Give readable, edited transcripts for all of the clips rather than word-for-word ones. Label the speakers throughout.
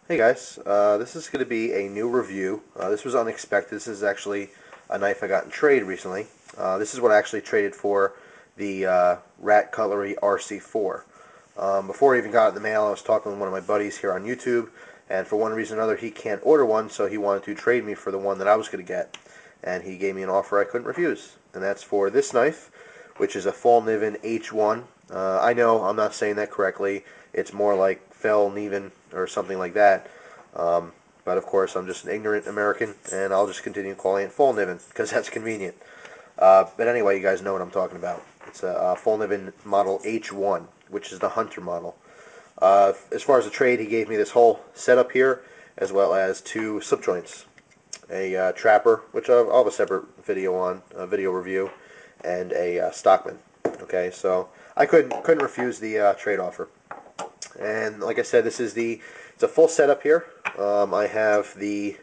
Speaker 1: Hey guys, this is going to be a new review. This was unexpected. This is actually a knife I got in trade recently. This is what I actually traded for the Rat Cutlery RC4. Before I even got it in the mail, I was talking with one of my buddies here on YouTube, and for one reason or another, he can't order one, so he wanted to trade me for the one that I was going to get. And he gave me an offer I couldn't refuse, and that's for this knife, which is a Fallkniven H1. I know I'm not saying that correctly. It's more like Fallkniven or something like that. But of course, I'm just an ignorant American, and I'll just continue calling it Fallkniven because that's convenient. But anyway, you guys know what I'm talking about. It's a Fallkniven model H1, which is the Hunter model. As far as the trade, he gave me this whole setup here, as well as two slip joints, a trapper, which I'll have a separate video on, a video review, and a Stockman. Okay, so I couldn't refuse the trade offer. And like I said, it's a full setup here. I have the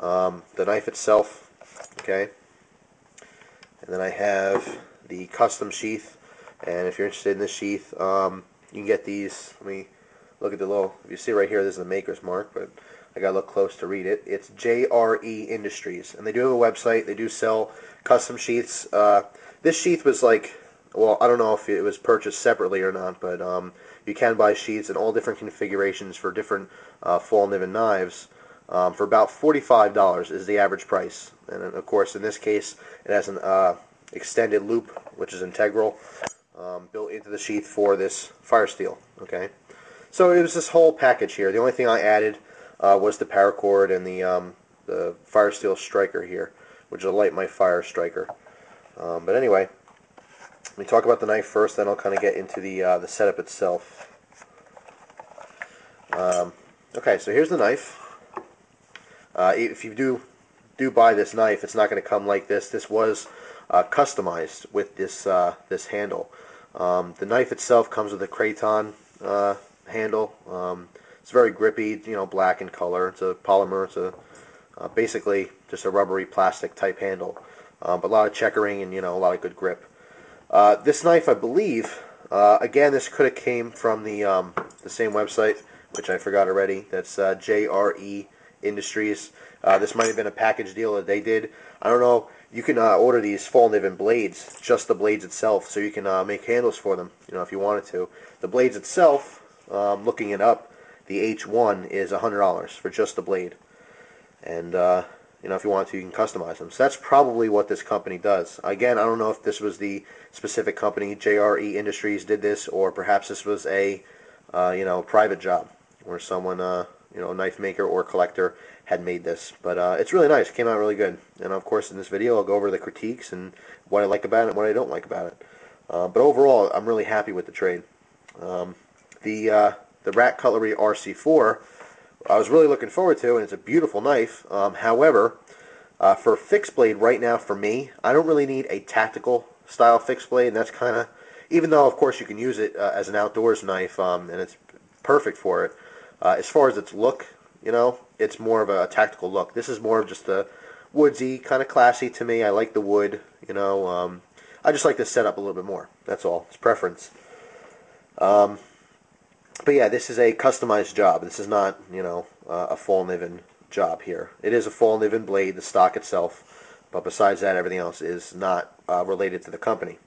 Speaker 1: knife itself, okay, and then I have the custom sheath. And if you're interested in this sheath, you can get these. Let me look at the little. If you see right here, this is the maker's mark, but I gotta look close to read it. It's JRE Industries, and they do have a website. They do sell custom sheaths. This sheath was like, well, I don't know if it was purchased separately or not, but you can buy sheaths in all different configurations for different Fallkniven knives for about $45 is the average price. And of course, in this case, it has an extended loop, which is integral, built into the sheath for this fire steel. Okay, so it was this whole package here. The only thing I added was the paracord and the fire steel striker here, which will light my fire striker. But anyway, let me talk about the knife first, then I'll kind of get into the setup itself. Okay, so here's the knife. If you do buy this knife, it's not going to come like this. This was customized with this handle. The knife itself comes with a craton handle. It's very grippy, black in color. It's a polymer. It's basically just a rubbery plastic type handle, but a lot of checkering and a lot of good grip. This knife, I believe, again, this could have came from the same website, which I forgot already. That's JRE Industries. This might have been a package deal that they did. I don't know. You can order these Fallkniven blades, just the blades itself, so you can make handles for them, if you wanted to. The blades itself, looking it up, the H1 is $100 for just the blade. And if you want to, you can customize them. So that's probably what this company does. Again, I don't know if this was the specific company, JRE Industries, did this, or perhaps this was a private job where someone, a knife maker or collector had made this. But it's really nice. It came out really good. And of course, in this video, I'll go over the critiques and what I like about it and what I don't like about it. But overall, I'm really happy with the trade. The Rat Cutlery RC4, I was really looking forward to, and it's a beautiful knife. However, for fixed blade right now, for me, I don't really need a tactical style fixed blade, and that's kind of, even though of course you can use it as an outdoors knife, and it's perfect for it. As far as its look, it's more of a tactical look. This is more of just a woodsy, kind of classy to me. I like the wood, I just like the setup a little bit more. That's all. It's preference. But yeah, this is a customized job. This is not, a Fallkniven job here. It is a Fallkniven blade, the stock itself, but besides that, everything else is not related to the company.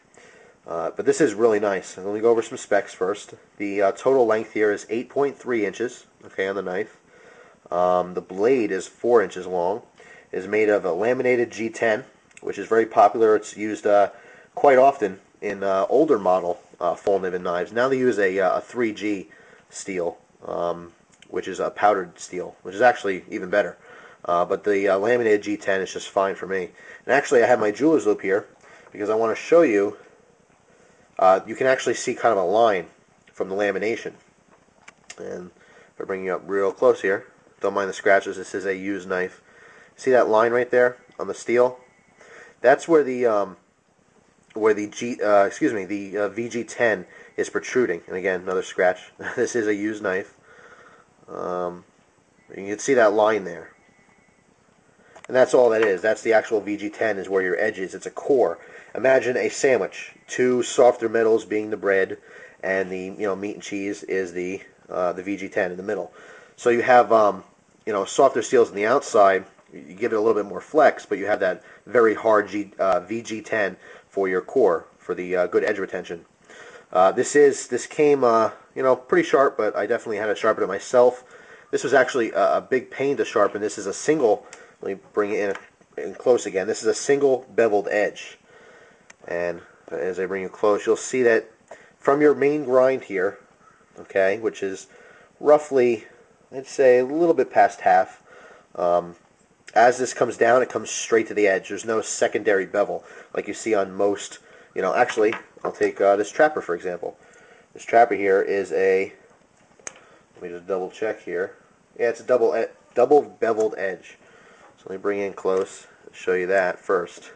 Speaker 1: But this is really nice. Let me go over some specs first. The total length here is 8.3 inches, okay, on the knife. The blade is 4 inches long. It is made of a laminated G10, which is very popular. It's used quite often in older model Fallkniven knives. Now they use a 3G steel, which is a powdered steel, which is actually even better. But the laminated G10 is just fine for me. And actually, I have my jeweler's loop here because I want to show you. You can actually see kind of a line from the lamination. And if I bring you up real close here, don't mind the scratches. This is a used knife. See that line right there on the steel? That's where the VG10 is protruding. And again, another scratch. This is a used knife. You can see that line there. And that's all that is. That's the actual VG10 is where your edge is. It's a core. Imagine a sandwich. Two softer metals being the bread, and the meat and cheese is the the VG10 in the middle. So you have softer steels on the outside. You give it a little bit more flex, but you have that very hard VG10 for your core, for the good edge retention. This came pretty sharp, but I definitely had to sharpen it myself. This was actually a big pain to sharpen. This is a single. Let me bring it in close again. This is a single beveled edge, and as I bring you close, you'll see that from your main grind here, okay, which is roughly, I'd say, a little bit past half. As this comes down, it comes straight to the edge. There's no secondary bevel like you see on most. Actually, I'll take this trapper for example. This trapper here is a. Let me just double check here. Yeah, it's a double beveled edge. So let me bring in close and show you that first.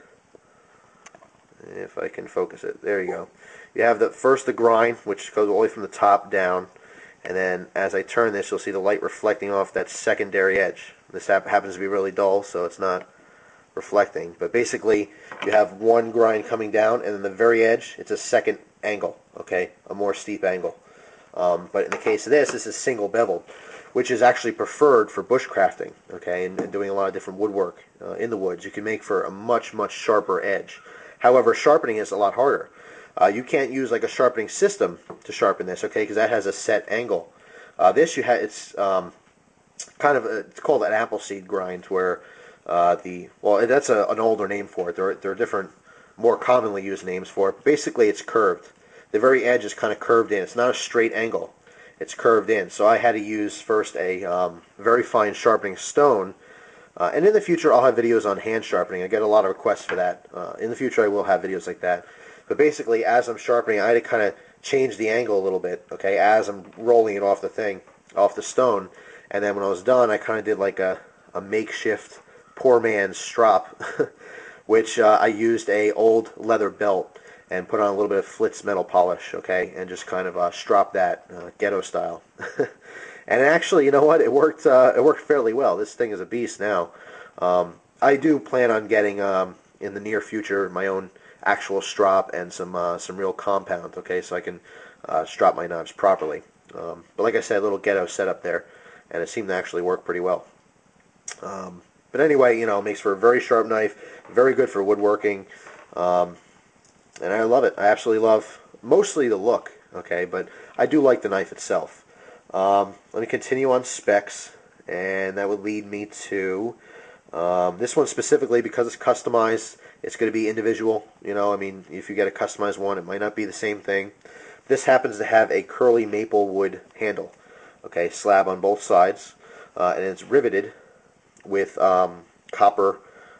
Speaker 1: If I can focus it. There you go. You have the grind, which goes all the way from the top down, and then as I turn this, you'll see the light reflecting off that secondary edge. This happens to be really dull, so it's not reflecting. But basically, you have one grind coming down, and then the very edge, it's a second angle, okay, a more steep angle. But in the case of this is single beveled, which is actually preferred for bushcrafting, okay, and doing a lot of different woodwork in the woods. You can make for a much, much sharper edge. However, sharpening is a lot harder. You can't use like a sharpening system to sharpen this, okay, because that has a set angle. It's it's called an appleseed grind, where that's an older name for it. There are different, more commonly used names for it. Basically, it's curved. The very edge is kind of curved in. It's not a straight angle. It's curved in. So I had to use first a very fine sharpening stone. And in the future, I'll have videos on hand sharpening. I get a lot of requests for that. In the future, I will have videos like that. But basically, as I'm sharpening, I had to kind of change the angle a little bit, okay, as I'm rolling it off the stone. And then when I was done, I kind of did like a makeshift poor man's strop, which I used a old leather belt and put on a little bit of Flitz metal polish, okay, and just kind of strop that ghetto style. And actually, you know what? It worked fairly well. This thing is a beast now. I do plan on getting in the near future my own actual strop and some real compound, okay, so I can strop my knives properly. But like I said, a little ghetto setup there, and it seemed to actually work pretty well. But anyway, it makes for a very sharp knife, very good for woodworking, and I love it. I absolutely love mostly the look, okay, but I do like the knife itself. Let me continue on specs, and that would lead me to this one specifically because it's customized. It's going to be individual. I mean, if you get a customized one, it might not be the same thing. This happens to have a curly maple wood handle, okay, slab on both sides, and it's riveted with copper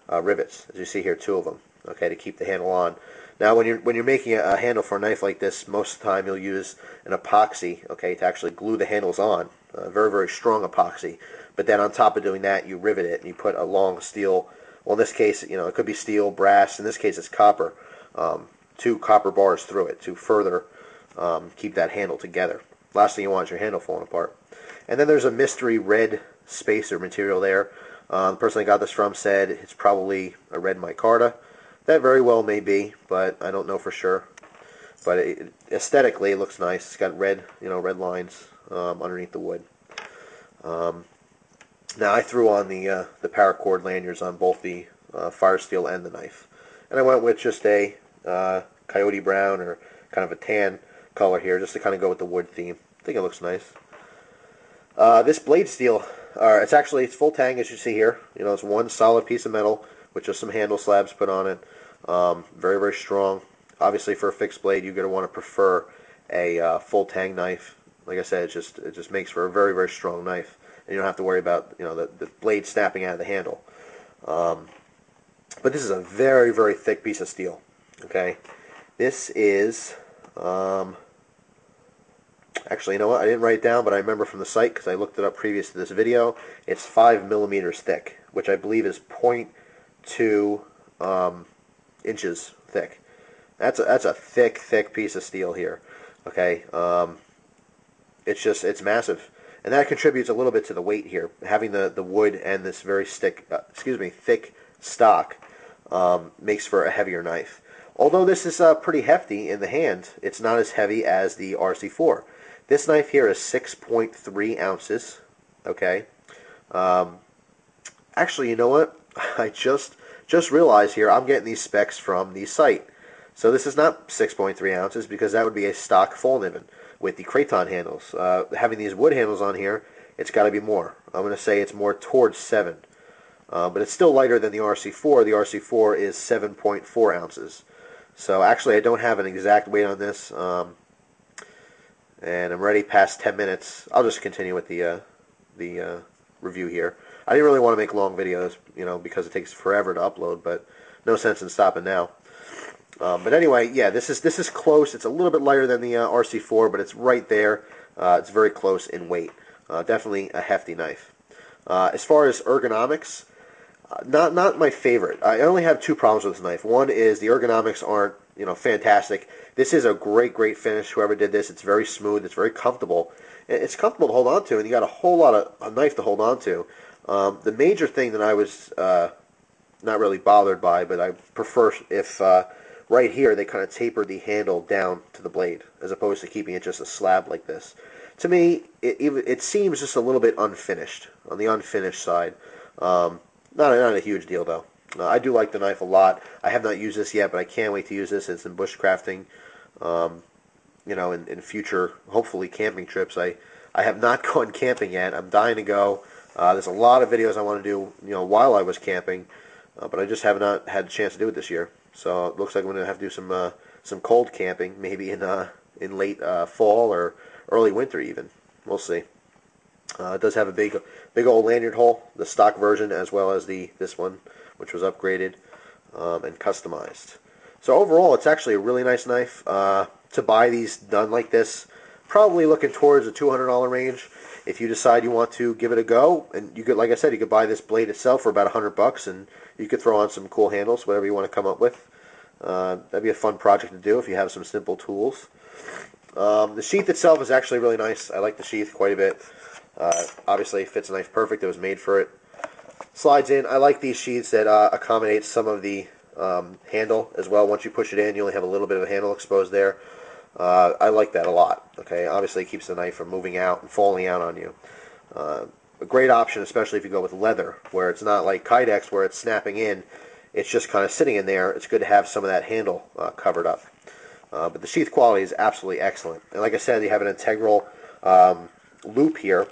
Speaker 1: rivets, as you see here, 2 of them, okay, to keep the handle on. Now, when you're making a handle for a knife like this, most of the time you'll use an epoxy, okay, to actually glue the handles on. Very, very strong epoxy. But then on top of doing that, you rivet it and you put a long steel. Well, in this case, it could be steel, brass. In this case, it's copper. 2 copper bars through it to further keep that handle together. Last thing you want is your handle falling apart. And then there's a mystery red spacer material there. The person I got this from said it's probably a red micarta. That very well may be, but I don't know for sure. But aesthetically, it looks nice. It's got red, red lines underneath the wood. Now I threw on the paracord lanyards on both the fire steel and the knife, and I went with just a coyote brown or kind of a tan color here, just to kind of go with the wood theme. I think it looks nice. This blade steel, it's full tang, as you see here. It's one solid piece of metal with just some handle slabs put on it. Very, very strong. Obviously, for a fixed blade, you're going to want to prefer a full tang knife. Like I said, it just makes for a very, very strong knife, and you don't have to worry about the blade snapping out of the handle. But this is a very, very thick piece of steel. Okay, this is actually, you know what? I didn't write it down, but I remember from the site because I looked it up previous to this video. It's 5 millimeters thick, which I believe is 0.2 inches thick. That's a thick piece of steel here. Okay, it's massive, and that contributes a little bit to the weight here. Having the wood and this very thick stock makes for a heavier knife. Although this is pretty hefty in the hand, it's not as heavy as the RC4. This knife here is 6.3 ounces. Okay. Actually, you know what? I just realized here I'm getting these specs from the site. So this is not 6.3 ounces because that would be a stock Fallkniven with the craton handles. Having these wood handles on here, it's got to be more. I'm going to say it's more towards 7. But it's still lighter than the RC4. The RC4 is 7.4 ounces. So actually I don't have an exact weight on this. And I'm already past 10 minutes. I'll just continue with the review here. I didn't really want to make long videos, you know, because it takes forever to upload, but no sense in stopping now. But anyway, yeah, this is close. It's a little bit lighter than the RC4, but it's right there. It's very close in weight. Definitely a hefty knife. As far as ergonomics, not my favorite. I only have 2 problems with this knife. One is the ergonomics aren't, you know, fantastic. This is a great finish. Whoever did this, it's very smooth. It's very comfortable. It's comfortable to hold on to, and you got a whole lot of a knife to hold on to. The major thing that I was not really bothered by, but I prefer if right here they kind of tapered the handle down to the blade as opposed to keeping it just a slab like this. To me, it seems just a little bit unfinished, on the unfinished side. Not a huge deal though. I do like the knife a lot. I have not used this yet, but I can't wait to use this. It's in bushcrafting. You know, in future, hopefully, camping trips. I have not gone camping yet. I'm dying to go. There's a lot of videos I want to do, you know, while I was camping, but I just have not had a chance to do it this year. So it looks like I'm going to have to do some cold camping, maybe in late fall or early winter even. We'll see. It does have a big old lanyard hole, the stock version, as well as this one, which was upgraded and customized. So overall, it's actually a really nice knife. To buy these done like this, probably looking towards the $200 range. If you decide you want to give it a go, and you could, like I said, you could buy this blade itself for about $100, and you could throw on some cool handles, whatever you want to come up with. That'd be a fun project to do if you have some simple tools. The sheath itself is actually really nice. I like the sheath quite a bit. Obviously, it fits a knife perfect. It was made for it. Slides in. I like these sheaths that accommodate some of the handle as well. Once you push it in, you only have a little bit of a handle exposed there. I like that a lot. Okay, obviously it keeps the knife from moving out and falling out on you. A great option, especially if you go with leather, where it's not like Kydex where it's snapping in. It's just kind of sitting in there. It's good to have some of that handle covered up. But the sheath quality is absolutely excellent. And like I said, you have an integral loop here,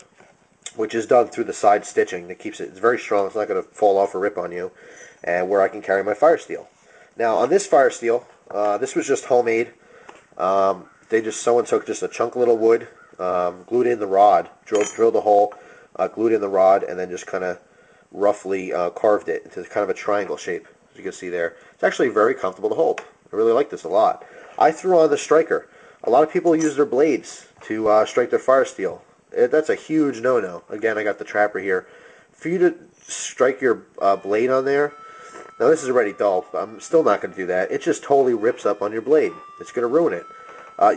Speaker 1: which is done through the side stitching that keeps it. It's very strong. It's not going to fall off or rip on you. And where I can carry my fire steel. Now on this fire steel, this was just homemade. Someone took just a chunk of little wood, glued in the rod, drilled a hole, glued in the rod, and then just kind of roughly carved it into kind of a triangle shape, as you can see there. It's actually very comfortable to hold. I really like this a lot. I threw on the striker. A lot of people use their blades to strike their fire steel. That's a huge no-no. Again, I got the trapper here. For you to strike your blade on there, now this is already dull. I'm still not going to do that. It just totally rips up on your blade. It's going to ruin it.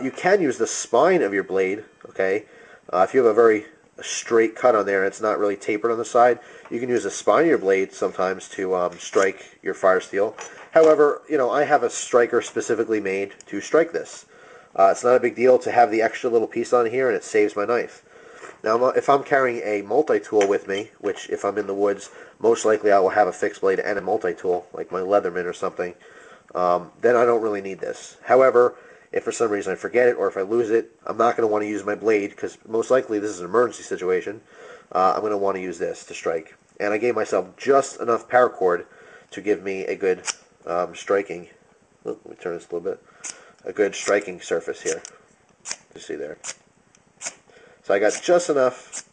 Speaker 1: You can use the spine of your blade, okay? If you have a very straight cut on there and it's not really tapered on the side, you can use the spine of your blade sometimes to strike your fire steel. However, you know, I have a striker specifically made to strike this. It's not a big deal to have the extra little piece on here, and it saves my knife. Now, if I'm carrying a multi-tool with me, which if I'm in the woods, most likely I will have a fixed blade and a multi-tool, like my Leatherman or something, then I don't really need this. However, if for some reason I forget it or if I lose it, I'm not going to want to use my blade because most likely this is an emergency situation. I'm going to want to use this to strike. And I gave myself just enough paracord to give me a good striking. Oh, let me turn this a little bit. A good striking surface here. You see there. So I got just enough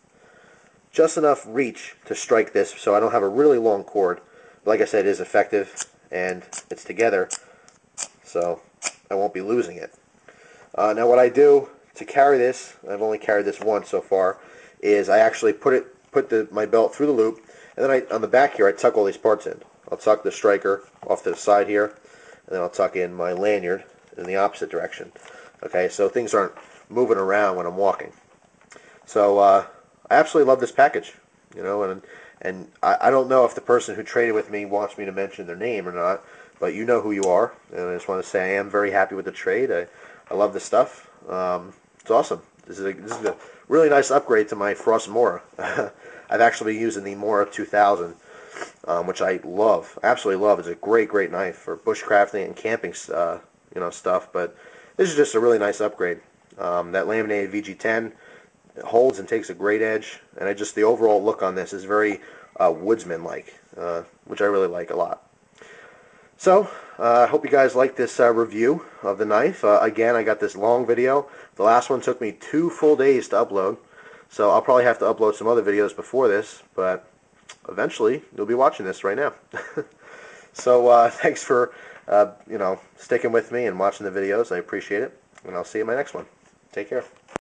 Speaker 1: reach to strike this, so I don't have a really long cord. But like I said, it is effective and it's together, so I won't be losing it. Now what I do to carry this, I've only carried this once so far, is I actually put my belt through the loop, and then on the back here I tuck all these parts in. I'll tuck the striker off to the side here, and then I'll tuck in my lanyard in the opposite direction. Okay, so things aren't moving around when I'm walking. So I absolutely love this package, you know, and I don't know if the person who traded with me wants me to mention their name or not, but you know who you are, and I just want to say I am very happy with the trade. I love this stuff. It's awesome. This is a really nice upgrade to my Frost Mora. I've actually been using the Mora 2000, which I love, absolutely love. It's a great knife for bushcrafting and camping, stuff. But this is just a really nice upgrade. That laminated VG10 holds and takes a great edge, and the overall look on this is very woodsman-like, which I really like a lot. So, I hope you guys like this review of the knife. Again, I got this long video. The last one took me 2 full days to upload, so I'll probably have to upload some other videos before this, but eventually you'll be watching this right now. So, thanks for sticking with me and watching the videos. I appreciate it, and I'll see you in my next one. Take care.